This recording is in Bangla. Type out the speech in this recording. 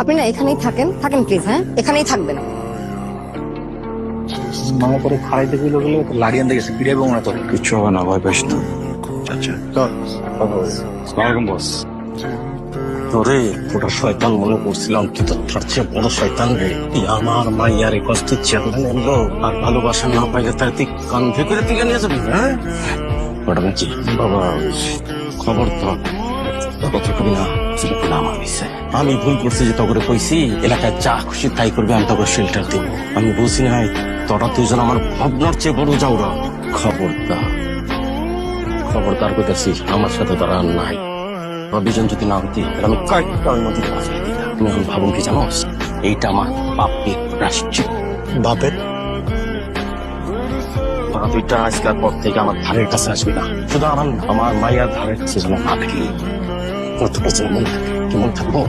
আপনি না এখানেই থাকেন থাকেন প্লিজ, হ্যাঁ এখানেই থাকবেন। মামা করে খাড়াইতে গেলে গেলে লাড়িয়ান দেখেছে ফিরে মনে তোর কিচ্ছু হবে না, ভয় পাইস না। আচ্ছা সালামালাইকুম বস। তোরে ওটা শয়তান মনে করছিলাম, কিন্তু তার চেয়ে বড় শয়তান রে। আমার মাইয়ারে কষ্ট চেয়ারম্যান এলো, আর ভালোবাসা না পাইলে তার তুই কান্ধে করে তুই নিয়ে যাবি। হ্যাঁ ওটা নাকি বাবা খবর তো আমি ভুল করছি যে তখন কইছি এলাকায় যা খুশি তাই করবে, আমি তখন শেল্টার দিব। আমি বুঝি নাই তোরা দুজন আমার ভাবনার চেয়ে বড় যাওরা। খবরদার করতেছি, আমার সাথে তারা আর নাই। দুজন যদি না হতি আমি কয়েকটা নদীর মাঝে দিতাম। তুমি এখন ভাবুন কি জানোস, এইটা আমার পাপের প্রায়শ্চিত্ত। বাপের তোরা দুইটা আজকের পর থেকে আমার ধারের কাছে আসবি না। শুধু আমার মায়ের ধারের কাছে যেন না থাকি। কতটা যেমন কেমন থাকবো